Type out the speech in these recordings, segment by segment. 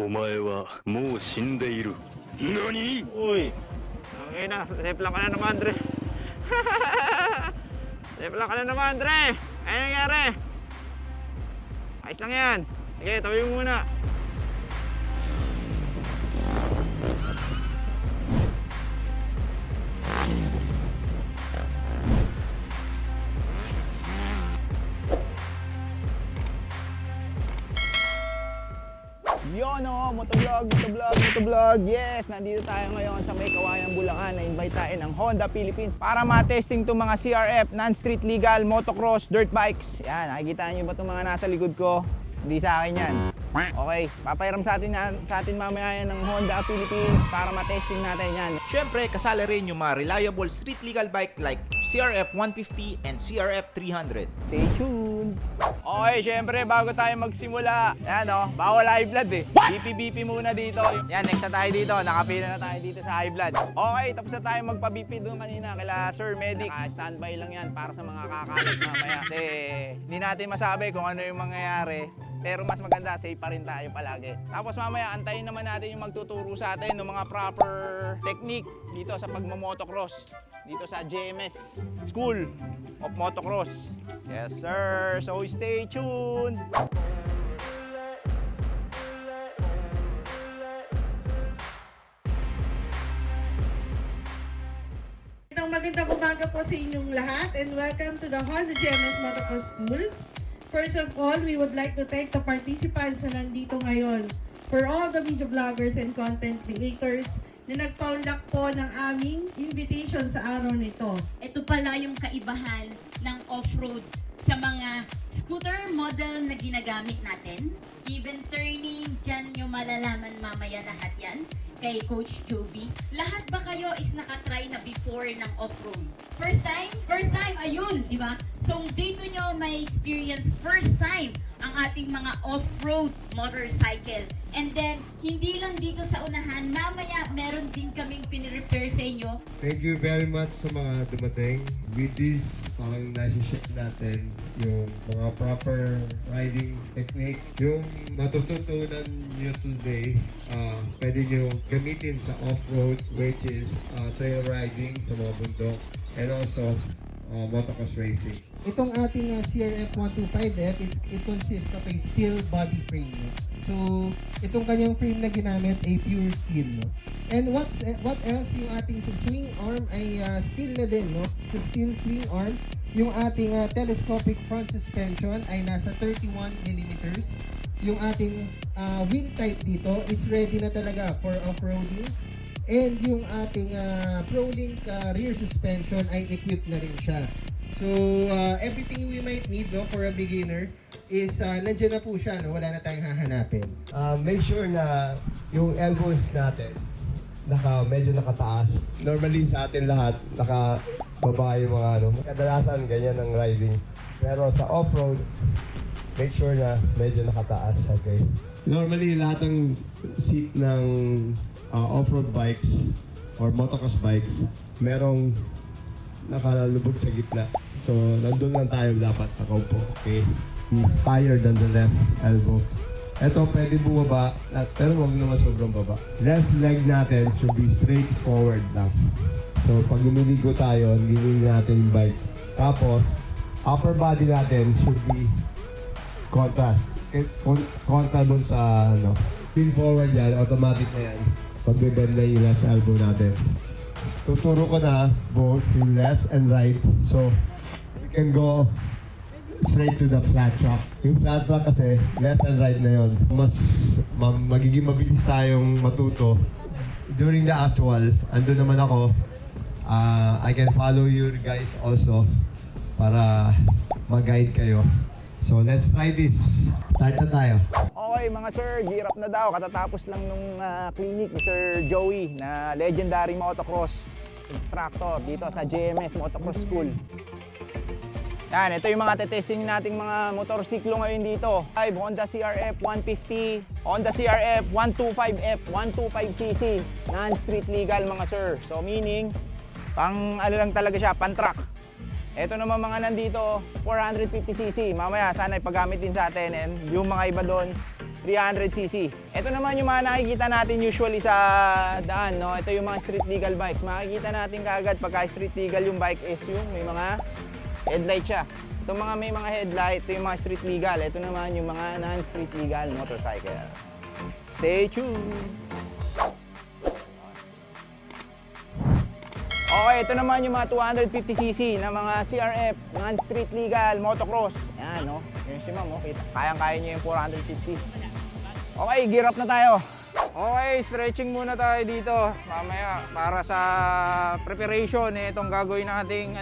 お前はもう死んでいる。何？ Uy! Ang ina, safe lang ka na naman, Dre. Safe lang ka na naman, Dre. Ano nangyari? Ayos lang yan. Sige, tabi mo muna. Yun o, motovlog. Yes, nandito tayo ngayon sa may Kawayan, Bulacan. Na-invite tayo ng Honda Philippines para ma-testing itong mga CRF, non-street legal, motocross, dirt bikes. Yan, nakikita nyo ba itong mga nasa likod ko? Hindi sa akin yan. Okay, papairam sa atin mamaya yan ng Honda Philippines para ma-testing natin yan. Syempre, kasali rin yung mga reliable street legal bike like CRF 150 and CRF 300. Stay tuned! Okay, syempre bago tayo magsimula, yan o, bawal high blood eh. BP muna dito. Yan, next na tayo dito. Nakapila na tayo dito sa high blood. Okay, tapos na tayo magpa-BP doon kanina kila Sir Medic. Standby lang yan para sa mga kakalat mamaya. Kasi hindi natin masabi kung ano yung mangyayari. Pero mas maganda, safe pa rin tayo palagi. Tapos mamaya, antayin naman natin yung magtuturo sa atin ng mga proper technique dito sa pagmamotocross. Dito sa JMS School of Motocross. Yes, sir. So, stay tuned. Magandang umaga po sa inyong lahat and welcome to the Honda GMS Motocross School. First of all, we would like to thank the participants na nandito ngayon for all the video vloggers and content creators na nagpaunlak po ng aming invitation sa araw nito. Ito pala yung kaibahan ng off-road sa mga scooter model na ginagamit natin. Even turning, dyan nyo malalaman mamaya lahat yan kay Coach Jovi. Lahat ba kayo is nakatry na before ng off-road? First time? First time, ayun, di ba? So dito nyo may experience first time ang ating mga off-road motorcycle. And then, hindi lang dito sa unahan, mamaya meron din kaming pinirepair sa inyo. Thank you very much sa mga dumating. With this, parang nasi-share natin yung mga proper riding technique. Yung matututunan nyo today, pwede nyo gamitin sa off-road, which is trail riding sa mga bundok, and also motocross racing. Itong ating CRF 125F, it consists of a steel body frame. No? So, itong kanyang frame na ginamit ay pure steel. No? And what else? Yung ating swing arm ay steel na din. No? So, steel swing arm. Yung ating telescopic front suspension ay nasa 31mm. Yung ating wheel type dito is ready na talaga for off-roading. And yung ating ProLink rear suspension ay equipped na rin siya. So, everything we might need for a beginner is nandiyan na po siya, no? Wala na tayong hahanapin. Make sure na yung elbows natin medyo nakataas. Normally sa atin lahat, nakababa yung mga kadalasan ganyan ang riding. Pero sa off-road, make sure na medyo nakataas, okay? Normally lahat ng seat ng off-road bikes or motocross bikes, merong nakalubog sa gitna. So, nandun lang tayo dapat nakaupo, okay? Higher than the left elbow. Ito, pwede bumaba, pero huwag naman sobrang baba. Left leg natin should be straight forward lang. So, pag lumiligo tayo, liling natin yung bike. Tapos, upper body natin should be kontra. Kontra dun sa, pin forward yan, automatic na yan. Pag-bend na yung left elbow natin. Tuturo ko na both yung left and right. So, we can go straight to the flat track. Yung flat track kasi, left and right na yon. Mas magiging mabilis tayong matuto. During the actual, andun naman ako. I can follow you guys also para mag-guide kayo. So, let's try this. Start na tayo. Okay mga sir, gear up na daw. Katatapos lang nung clinic ni Sir Joey na legendary motocross instructor dito sa JMS Motocross School. Yan, ito yung mga testing nating mga motorsiklo ngayon dito. Honda CRF 150, Honda CRF 125F, 125cc, non-street legal mga sir. So meaning, pang ano lang talaga siya, pan-truck. Ito naman mga nandito, 450cc. Mamaya sana ipagamit din sa atin and yung mga iba doon, 300cc. Ito naman yung mga nakikita natin usually sa daan, no? Ito yung mga street legal bikes. Makikita natin kaagad pagka street legal yung bike is yung may mga headlight siya. Ito mga may mga headlight, ito yung mga street legal. Ito naman yung mga non-street legal motorcycle. Stay tuned! Okay, ito naman yung mga 250cc na mga CRF, non-street legal, motocross. Yan, no? Yung si Ma'am, kayang-kaya niya yung 450. Okay, gear up na tayo. Okay, stretching muna tayo dito. Mamaya, para sa preparation, itong gagawin nating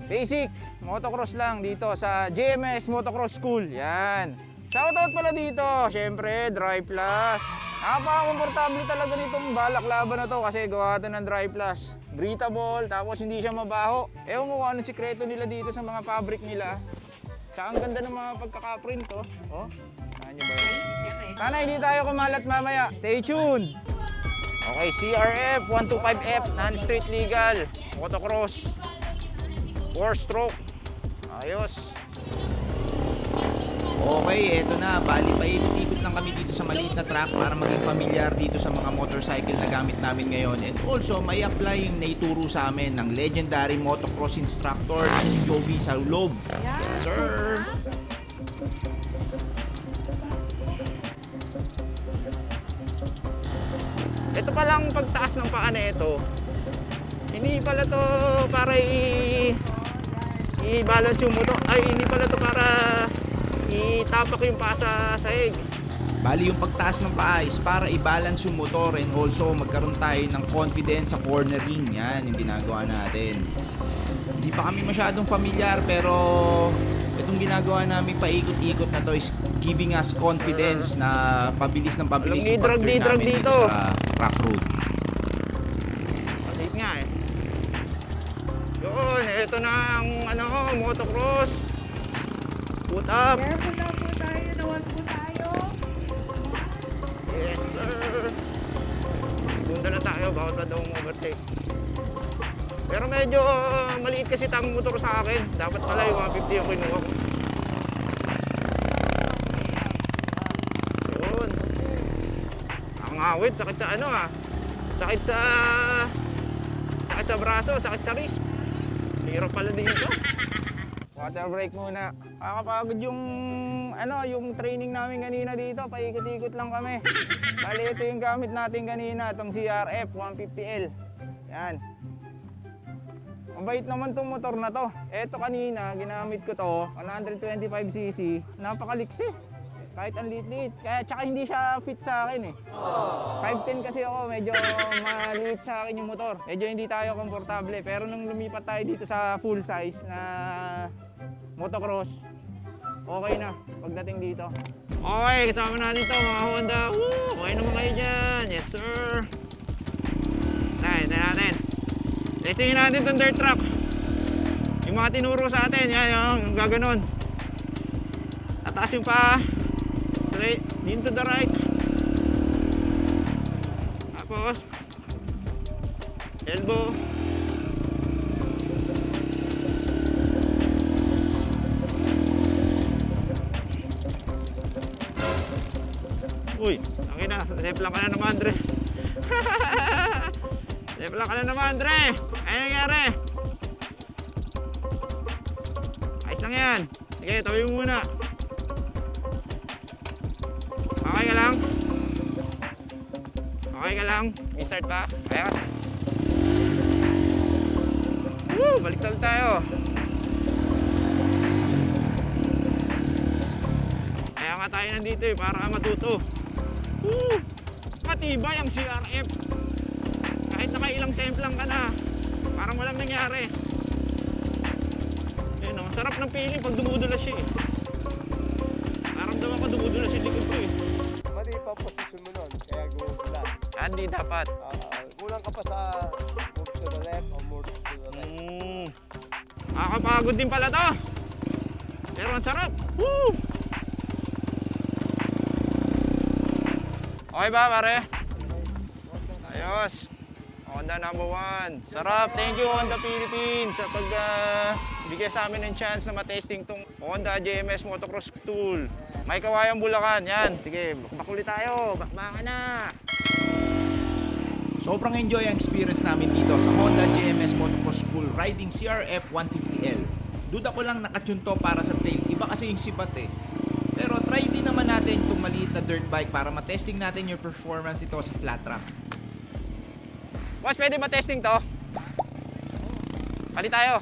basic motocross lang dito sa JMS Motocross School. Yan. Shoutout pala dito, syempre, Drive Plus. Napaka-komportable talaga nitong balak laban na to kasi gawa ito ng Drive Plus. Breathable, tapos hindi siya mabaho. Ewan mo kung anong sikreto nila dito sa mga fabric nila. Tsaka ang ganda ng mga pagkakaprint, oh. Oh, saan nyo ba yun? Sana hindi tayo kumalat mamaya. Stay tuned! Okay, CRF 125F, non-street legal, motocross, 4-stroke. Ayos. Okay, eto na. Bali, paikot-ikot lang kami dito sa maliit na track para maging familiar dito sa mga motorcycle na gamit namin ngayon. And also, may apply yung naituro sa amin ng legendary motocross instructor na si Joby Saulog. Yes, sir! Ito palang pagtaas ng paa na ito. Hindi pala to para i-balance yung motor. Ay, hindi pala to para itapak yung paa sa sahig. Bali, yung pagtaas ng paa is para i-balance yung motor and also magkaroon tayo ng confidence sa cornering. Yan yung ginagawa natin. Hindi pa kami masyadong familiar pero itong ginagawa namin paikot-ikot na to is giving us confidence na pabilis ng pabilis yung pag-turn namin dito sa rough road. Palit nga eh. Yun, ito na ang motocross. Put up. Careful lang po tayo, nawan po tayo. Yes, sir. Bunda na tayo, bawat na daw overtake. Pero medyo maliit kasi tang motor sa akin. Dapat pala yung 150 yung kinuha ko. Yun. Ang awit, sakit sa sakit sa braso, sakit sa wrist. Hirap pala dito. Water break muna. Kakapagod yung training namin kanina dito. Paikot-ikot lang kami. Bali, ito yung gamit natin kanina, itong CRF 150L. Yan. Ang bait naman tong motor na to. Ito kanina, ginamit ko to, 125cc. Napakaliksi. Kahit ang liit-liit. Kaya tsaka hindi siya fit sa akin eh. 5'10 kasi ako, medyo maliit sa akin yung motor. Medyo hindi tayo komportable. Pero nung lumipat tayo dito sa full size na motocross, okay na pagdating dito. Okay, kasama natin to mga Honda. Woo! Okay naman kayo dyan. Yes sir. Tayo natin. Testingin natin itong dirt track. Yung mga tinuro sa atin, yan yung gaganon. Ataas yung paa. Straight, into the right. Tapos elbow. Uy, okay na, left lang ka na naman, Dre. Left lang ka na naman, Dre. Ano nangyari? Ayos lang yan. Sige, tawin mo muna. Okay ka lang? Okay ka lang? May start pa? Kaya ka? Woo! Baliktad tayo. Kaya nga tayo nandito eh, para matuto. Woo! Matibay ang CRF. Kahit nakailang semplang ka na, parang walang nangyari. Ayun o, sarap ng feeling pag dumudulas siya eh. Naramdaman ko dumudulas yung likod ko eh. Mali pa posisyon mo nun, kaya gumugulat. Hindi dapat. Kulang ka pa sa move to the left or move to the right. Nakakapagod din pala to. Pero ang sarap. Woo! Okay ba pare? Ayos. Honda Honda number 1. Sarap. Thank you Honda Philippines sa bigay sa amin ng chance na matesting tong Honda JMS Motocross Tool. May Kawayan Bulacan. Yan. Sige, bakuli tayo. Bakbakan na. Sobrang enjoy ang experience namin dito sa Honda JMS Motocross School riding CRF 150L. Duda ko lang nakatune to para sa trail. Iba kasi yung sibat eh. Pero try din naman natin itong maliit na dirt bike para matesting natin yung performance ito sa flat track. Boss, pwede ba testing to? Palit tayo.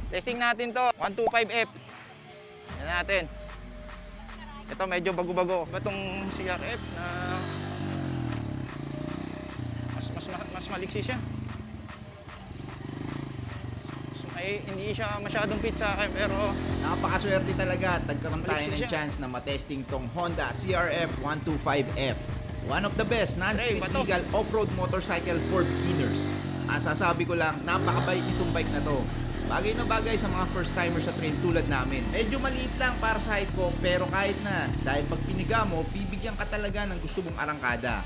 Testing natin to. 125F. Yan natin. Ito medyo bago-bago. Itong CRF na mas maliksi siya. Hindi siya masyadong fit sa akin pero Napakaswerte talaga at nagkaroon tayo Maliksi ng siya. chance na matesting tong Honda CRF 125F. One of the best non-street Bato. legal off-road motorcycle for beginners. Ang sasabi ko lang, napakabait itong bike na to. Bagay na bagay sa mga first-timers sa trail tulad namin. Medyo maliit lang para sa height ko pero kahit na. Dahil pag piniga mo, bibigyan ka talaga ng gusto mong arangkada.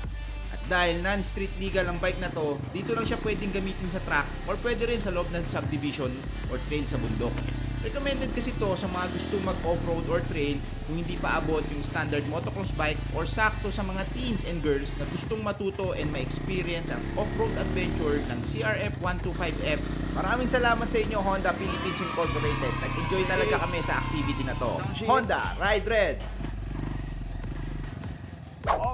At dahil non-street legal ang bike na to, dito lang siya pwedeng gamitin sa track or pwede rin sa loob ng subdivision or trail sa bundok. Recommended kasi to sa mga gusto mag-off-road or trail kung hindi pa abot yung standard motocross bike or sakto sa mga teens and girls na gustong matuto and ma-experience ang off-road adventure ng CRF 125F. Maraming salamat sa inyo Honda Philippines Incorporated. Nag-enjoy talaga kami sa activity na to. Honda, Ride Red!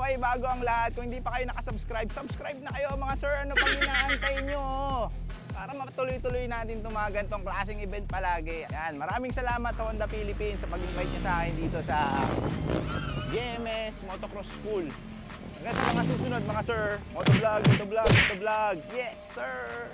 okay, bago ang lahat, kung hindi pa kayo nakasubscribe, subscribe na kayo mga sir. Ano pang inaantay nyo? Para matuloy-tuloy natin itong mga ganitong klaseng event palagi. Yan, maraming salamat Honda Philippines sa pag-invite nyo sa akin dito sa JMS Motocross School. Hanggang sa mga susunod mga sir, motovlog, motovlog, motovlog. Yes, sir!